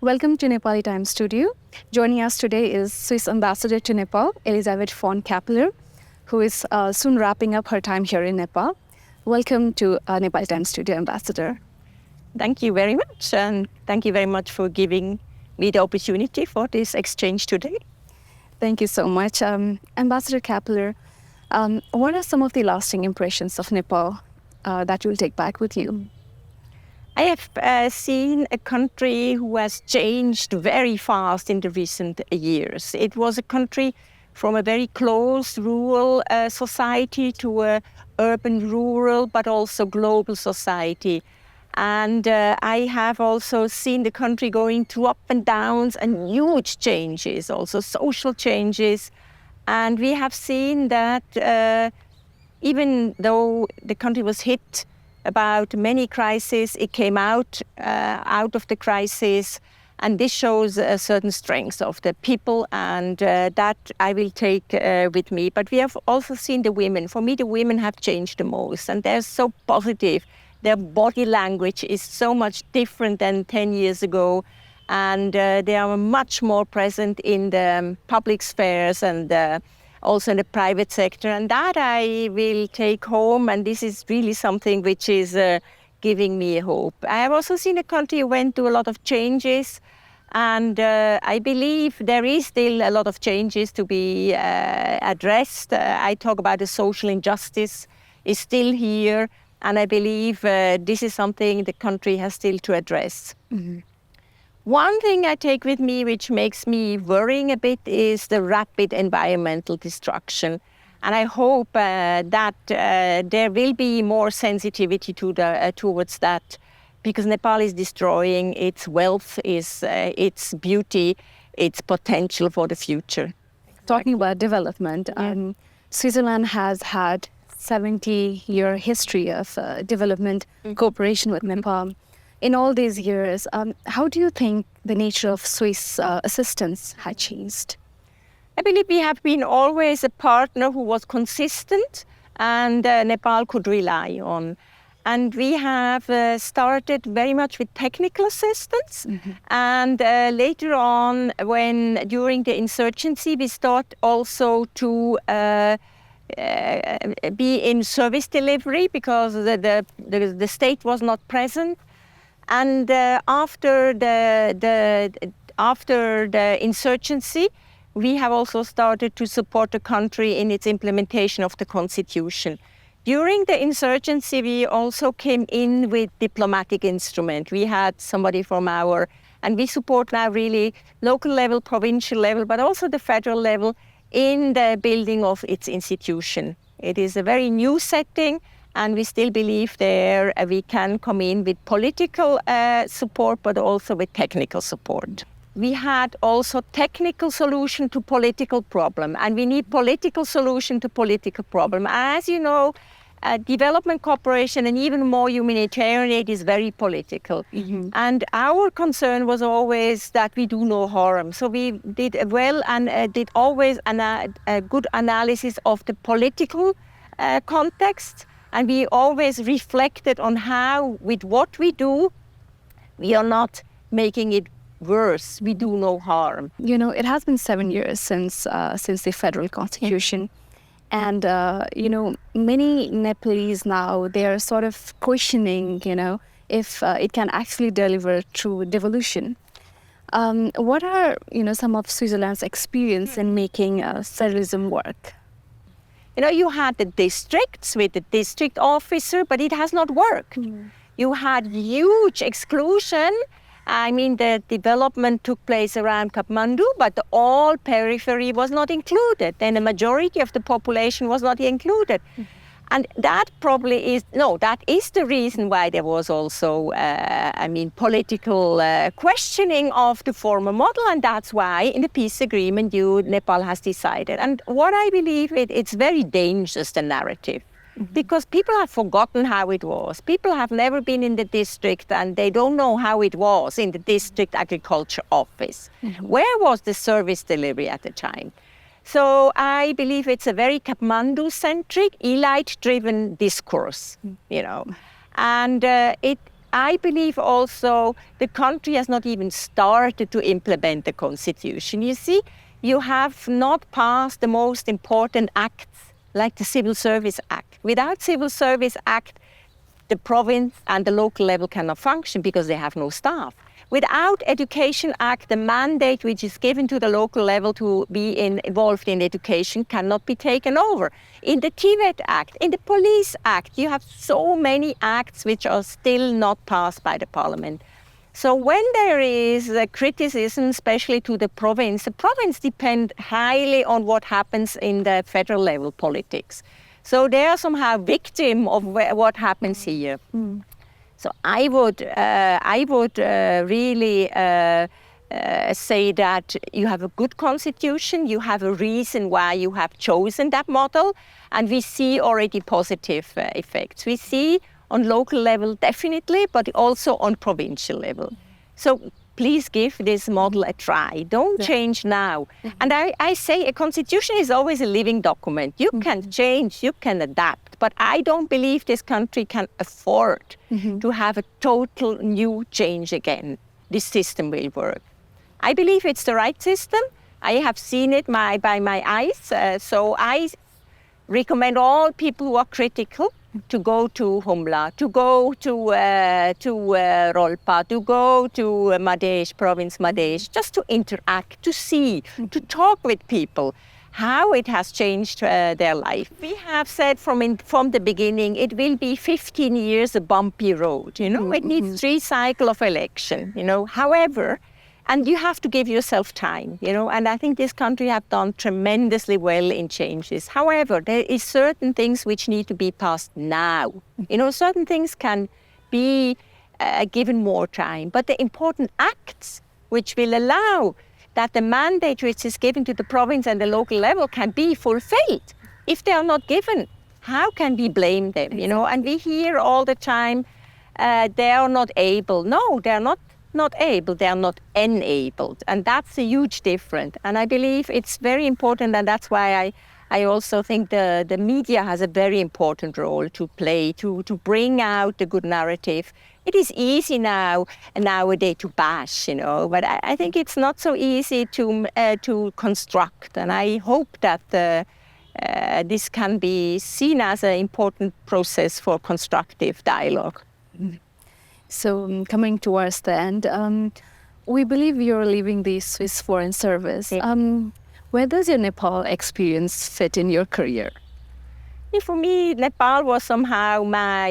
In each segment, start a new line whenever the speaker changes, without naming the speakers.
Welcome to Nepali Times Studio. Joining us today is Swiss Ambassador to Nepal, Elisabeth von Capeller, who is soon wrapping up her time here in Nepal. Welcome to Nepali Times Studio, Ambassador.
Thank you very much, and thank you very much for giving me the opportunity for this exchange today.
Thank you so much. Ambassador Capeller, what are some of the lasting impressions of Nepal that you'll take back with you?
I have seen a country who has changed very fast in the recent years. It was a country from a very close rural society to a urban rural, but also global society. And I have also seen the country going through up and downs and huge changes, also social changes. And we have seen that even though the country was hit about many crises, it came out of the crisis, and this shows a certain strength of the people, and that I will take with me. But we have also seen the women. For me, the women have changed the most, and they're so positive. Their body language is so much different than 10 years ago, and they are much more present in the public spheres and also in the private sector, and that I will take home, and this is really something which is giving me hope. I have also seen a country who went through a lot of changes, and I believe there is still a lot of changes to be addressed. I talk about the social injustice is still here, and I believe this is something the country has still to address. Mm-hmm. One thing I take with me, which makes me worrying a bit, is the rapid environmental destruction. And I hope that there will be more sensitivity towards that, because Nepal is destroying its wealth, its beauty, its potential for the future.
Talking about development, Switzerland has had 70-year history of development cooperation with Nepal. In all these years, how do you think the nature of Swiss assistance had changed?
I believe we have been always a partner who was consistent and Nepal could rely on. And we have started very much with technical assistance. Mm-hmm. And later on, when during the insurgency, we start also to be in service delivery, because the state was not present. And after the insurgency, we have also started to support the country in its implementation of the constitution. During the insurgency, we also came in with diplomatic instrument. We had somebody from and we support now really local level, provincial level, but also the federal level in the building of its institution. It is a very new setting, and we still believe there we can come in with political support, but also with technical support. We had also technical solution to political problem, and we need political solution to political problem. As you know, development cooperation and even more humanitarian aid is very political. Mm-hmm. And our concern was always that we do no harm. So we did well and did always a good analysis of the political context. And we always reflected on how, with what we do, we are not making it worse. We do no harm.
You know, it has been 7 years since the federal constitution. And, many Nepalese now, they are sort of questioning, if it can actually deliver true devolution. What are, some of Switzerland's experience in making federalism work?
You had the districts with the district officer, but it has not worked. Mm. You had huge exclusion. I mean, the development took place around Kathmandu, but all periphery was not included. Then the majority of the population was not included. Mm. And that that is the reason why there was also, political questioning of the former model. And that's why in the peace agreement, Nepal has decided. And what I believe, it's very dangerous, the narrative. Mm-hmm. Because people have forgotten how it was. People have never been in the district, and they don't know how it was in the district agriculture office. Mm-hmm. Where was the service delivery at the time? So I believe it's a very Kathmandu-centric, elite-driven discourse, and I believe also the country has not even started to implement the constitution. You see, you have not passed the most important acts like the Civil Service Act. Without Civil Service Act, the province and the local level cannot function because they have no staff. Without Education Act, the mandate which is given to the local level to be involved in education cannot be taken over. In the TVET Act, in the Police Act, you have so many acts which are still not passed by the parliament. So when there is a criticism, especially to the province depends highly on what happens in the federal level politics. So they are somehow victim of what happens here. So I would really say that you have a good constitution, you have a reason why you have chosen that model, and we see already positive effects. We see on local level definitely, but also on provincial level. So please give this model a try. Don't change now. And I say a constitution is always a living document. You can change, you can adapt. But I don't believe this country can afford to have a total new change again. This system will work. I believe it's the right system. I have seen it by my eyes. So I recommend all people who are critical to go to Humla, to go to Rolpa, to go to Madej, province Madej, just to interact, to see, to talk with people, how it has changed their life. We have said from the beginning, it will be 15 years a bumpy road, you know, it needs 3 cycles of election, you know, however, and you have to give yourself time, you know, and I think this country have done tremendously well in changes. However, there is certain things which need to be passed now. You know, certain things can be given more time, but the important acts which will allow that the mandate which is given to the province and the local level can be fulfilled. If they are not given, how can we blame them, you know? And we hear all the time, they are not able. No, they are not able, they are not enabled. And that's a huge difference. And I believe it's very important, and that's why I also think the media has a very important role to play, to bring out the good narrative. It is easy nowadays to bash, you know, but I think it's not so easy to construct. And I hope that this can be seen as an important process for constructive dialogue.
So coming towards the end, we believe you're leaving the Swiss Foreign Service. Where does your Nepal experience fit in your career?
For me, Nepal was somehow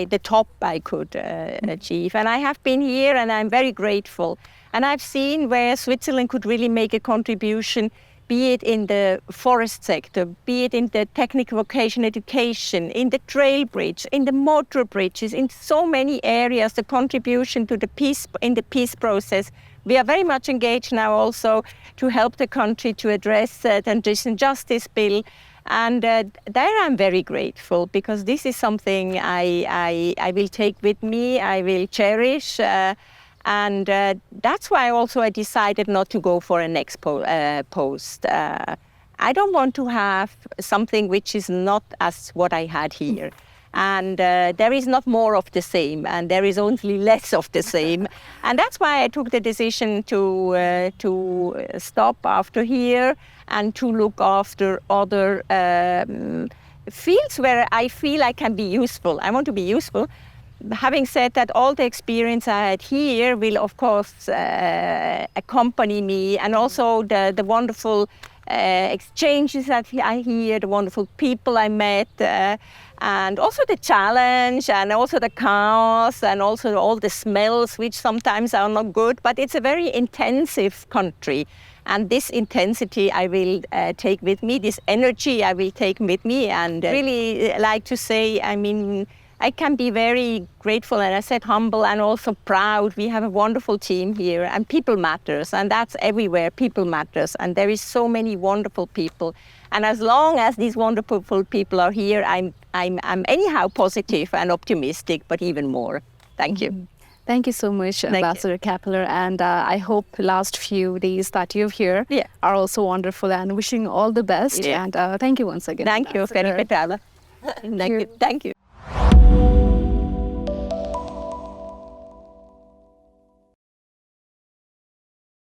the top I could achieve. And I have been here and I'm very grateful. And I've seen where Switzerland could really make a contribution, be it in the forest sector, be it in the technical vocational education, in the trail bridge, in the motor bridges, in so many areas, the contribution to the peace process. We are very much engaged now also to help the country to address the transition justice bill. And there I'm very grateful because this is something I will take with me, I will cherish. And that's why also I decided not to go for a next post. I don't want to have something which is not as what I had here. And there is not more of the same, and there is only less of the same. And that's why I took the decision to stop after here and to look after other fields where I feel I can be useful. I want to be useful. Having said that, all the experience I had here will, of course, accompany me, and also the wonderful exchanges that I hear, the wonderful people I met, and also the challenge, and also the chaos, and also all the smells, which sometimes are not good. But it's a very intensive country. And this intensity I will take with me, this energy I will take with me, and really like to say, I mean, I can be very grateful, and I said humble and also proud. We have a wonderful team here, and people matters, and that's everywhere. People matters, and there is so many wonderful people. And as long as these wonderful people are here, I'm anyhow positive and optimistic, but even more. Thank you.
Thank you so much, Ambassador Capeller, and I hope last few days that you're here are also wonderful, and wishing all the best. And thank you once again.
Thank you, Thank you.